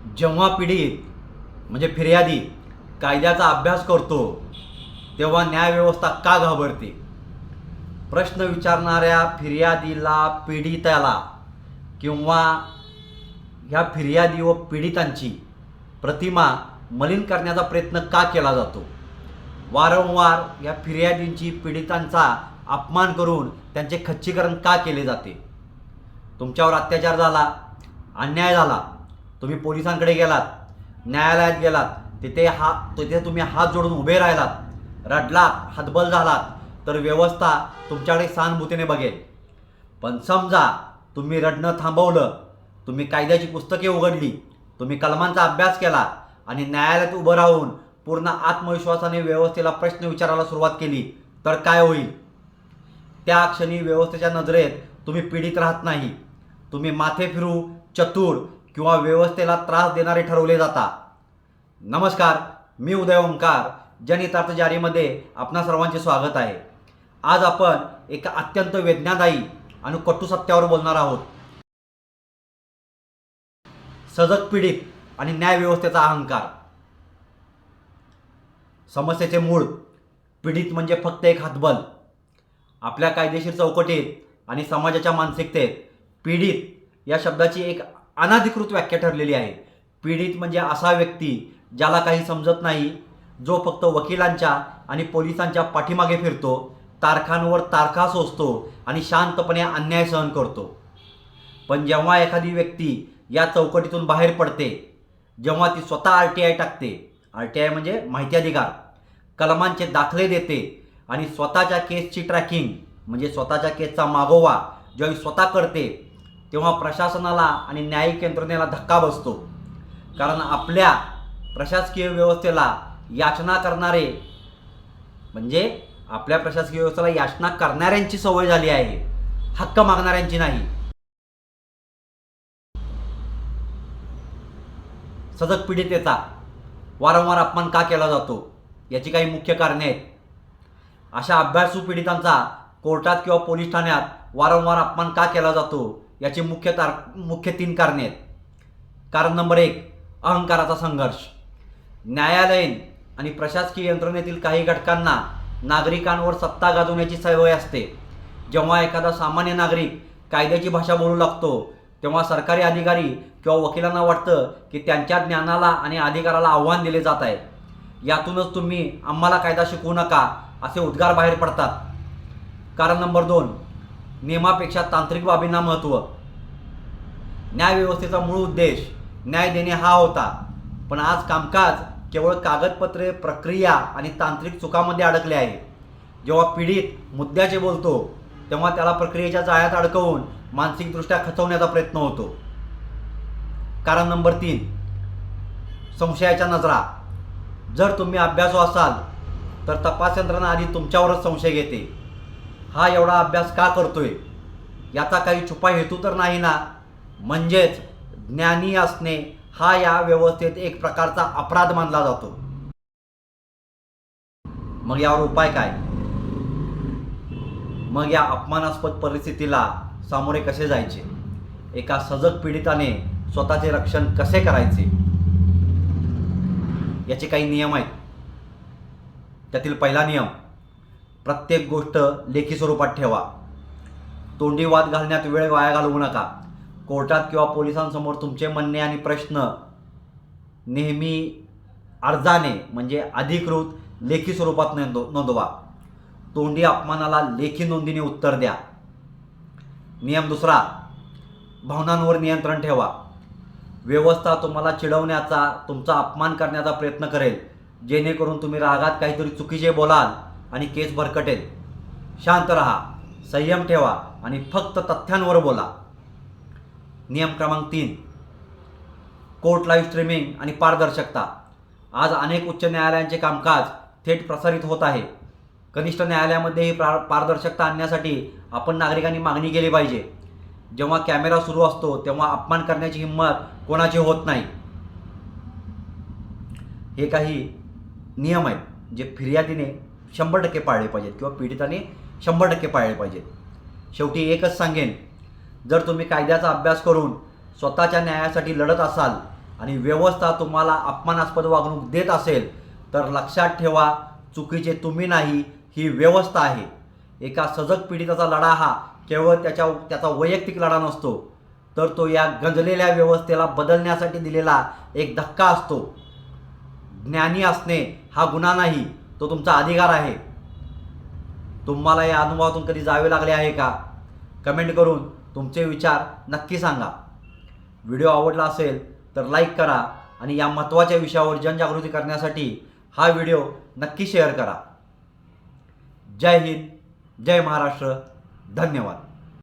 जेव्हा पीडित म्हणजे फिर्यादी कायद्याचा अभ्यास करतो तेव्हा न्यायव्यवस्था का घाबरते? प्रश्न विचारणाऱ्या फिर्यादीला, पीडिताला किंवा ह्या फिर्यादी व पीडितांची प्रतिमा मलिन करण्याचा प्रयत्न का केला जातो? वारंवार या फिर्यादींची, पीडितांचा अपमान करून त्यांचे खच्चीकरण का केले जाते? तुमच्यावर अत्याचार झाला, अन्याय झाला, तुम्ही पोलिसांकडे गेलात, न्यायालयात गेलात, तिथे तुम्ही हात जोडून उभे राहिलात, रडलात, हतबल झालात, तर व्यवस्था तुमच्याकडे सहानुभूतीने बघेल. पण समजा तुम्ही रडणं थांबवलं, तुम्ही कायद्याची पुस्तके उघडली, तुम्ही कलमांचा अभ्यास केला आणि न्यायालयात उभं राहून पूर्ण आत्मविश्वासाने व्यवस्थेला प्रश्न विचारायला सुरुवात केली, तर काय होईल? त्या क्षणी व्यवस्थेच्या नजरेत तुम्ही पीडित राहत नाही, तुम्ही माथे फिरू, चतुर किंवा व्यवस्थेला त्रास देणारे ठरवले जाता. नमस्कार, मी उदय ओंकार. जनहितार्थ जारीमध्ये आपणा सर्वांचे स्वागत आहे. आज आपण एका अत्यंत वेदनादायी आणि कटू सत्यावर बोलणार आहोत. सजग पीडित आणि न्यायव्यवस्थेचा अहंकार. समस्येचे मूळ पीडित म्हणजे फक्त एक हतबल. आपल्या कायदेशीर चौकटीत आणि समाजाच्या मानसिकतेत पीडित या शब्दाची एक अनधिकृत व्याख्या ठरलेली आहे. पीडित म्हणजे असा व्यक्ती ज्याला काही समजत नाही, जो फक्त वकिलांच्या आणि पोलिसांच्या पाठीमागे फिरतो, तारखांवर तारखा सोसतो आणि शांतपणे अन्याय सहन करतो. पण जेव्हा एखादी व्यक्ती या चौकटीतून बाहेर पडते, जेव्हा ती स्वतः RTI टाकते, RTI म्हणजे माहिती अधिकार, कलमांचे दाखले देते आणि स्वतःच्या केसची ट्रॅकिंग म्हणजे स्वतःच्या केसचा मागोवा जेव्हा स्वतः करते, तेव्हा प्रशासनाला आणि न्यायिक यंत्रणेला धक्का बसतो. कारण आपल्या प्रशासकीय व्यवस्थेला याचना करणारे म्हणजे आपल्या प्रशासकीय व्यवस्थेला याचना करणाऱ्यांची सवय झाली आहे, हक्क मागणाऱ्यांची नाही. सजग पीडितेचा वारंवार अपमान का केला जातो याची काही मुख्य कारणे आहेत. अशा अभ्यासू पीडितांचा कोर्टात किंवा पोलीस ठाण्यात वारंवार अपमान का केला जातो याची मुख्य 3 कारणे आहेत. कारण नंबर 1, अहंकाराचा संघर्ष. न्यायालयीन आणि प्रशासकीय यंत्रणेतील काही घटकांना नागरिकांवर सत्ता गाजवण्याची सवय असते. जेव्हा एखादा सामान्य नागरिक कायद्याची भाषा बोलू लागतो, तेव्हा सरकारी अधिकारी किंवा वकिलांना वाटतं की त्यांच्या ज्ञानाला आणि अधिकाराला आव्हान दिले जात आहे. यातूनच तुम्ही आम्हाला कायदा शिकवू नका असे उद्गार बाहेर पडतात. कारण नंबर 2, नियमापेक्षा तांत्रिक बाबींना महत्त्व. न्यायव्यवस्थेचा मूळ उद्देश न्याय देणे हा होता, पण आज कामकाज केवळ कागदपत्रे, प्रक्रिया आणि तांत्रिक चुकांमध्ये अडकले आहे. जेव्हा पीडित मुद्द्याचे बोलतो, तेव्हा त्याला प्रक्रियेच्या जाळ्यात अडकवून मानसिकदृष्ट्या खचवण्याचा प्रयत्न होतो. कारण नंबर 3, संशयाच्या नजरा. जर तुम्ही अभ्यासू असाल तर तपास यंत्रणा आधी तुमच्यावरच संशय घेते. हा एवढा अभ्यास का करतोय? याचा काही छुपा हेतू तर नाही ना? म्हणजेच ज्ञानी असणे हा या व्यवस्थेत एक प्रकारचा अपराध मानला जातो. मग यावर उपाय काय? मग या अपमानास्पद परिस्थितीला सामोरे कसे जायचे? एका सजग पीडिताने स्वतःचे रक्षण कसे करायचे याचे काही नियम आहेत. त्यातील पहिला नियम, प्रत्येक गोष्ट लेखी स्वरूपात ठेवा. तोंडी वाद घालण्यात वेळ वाया घालवू नका. कोर्टात किंवा पोलिसांसमोर तुमचे म्हणणे आणि प्रश्न नेहमी अर्जाने म्हणजे अधिकृत लेखी स्वरूपात नोंदवा. तोंडी अपमानाला लेखी नोंदीने उत्तर द्या. नियम दुसरा, भावनांवर नियंत्रण ठेवा. व्यवस्था तुम्हाला चिडवण्याचा, तुमचा अपमान करण्याचा प्रयत्न करेल, जेणेकरून तुम्ही रागात काहीतरी चुकीचे बोलाल आणि केस भरकटेल. शांत राहा, संयम ठेवा आणि फक्त तथ्यांवर बोला. नियम क्रमांक 3, कोर्ट लाईव्ह स्ट्रीमिंग आणि पारदर्शकता. आज अनेक उच्च न्यायालयांचे कामकाज थेट प्रसारित होत आहे. कनिष्ठ न्यायालयामध्येही पारदर्शकता आणण्यासाठी आपण नागरिकांनी मागणी केली पाहिजे. जेव्हा कॅमेरा सुरू असतो तेव्हा अपमान करण्याची हिंमत कोणाची होत नाही. हे काही नियम आहेत जे फिर्यादीने 100% पाळले पाहिजेत किंवा पीडिताने 100% पाळले पाहिजेत. शेवटी एकच सांगेन, जर तुम्ही कायद्याचा अभ्यास करून स्वतःच्या न्यायासाठी लढत असाल आणि व्यवस्था तुम्हाला अपमानास्पद वागणूक देत असेल तर लक्षात ठेवा, चुकीचे तुम्ही नाही, ही व्यवस्था आहे. एका सजग पीडिताचा लढा हा केवळ त्याचा वैयक्तिक लढा नसतो, तर तो या गंजलेल्या व्यवस्थेला बदलण्यासाठी दिलेला एक धक्का असतो. ज्ञानी असणे हा गुन्हा नाही, तो तुमचा अधिकार आहे. तुम्हाला या अनुभवातून कधी जावे लागले आहे का? कमेंट करून तुमचे विचार नक्की सांगा. व्हिडिओ आवडला असेल तर लाईक करा आणि या महत्त्वाच्या विषयावर जनजागृती करण्यासाठी हा व्हिडिओ नक्की शेअर करा. जय हिंद, जय महाराष्ट्र, धन्यवाद.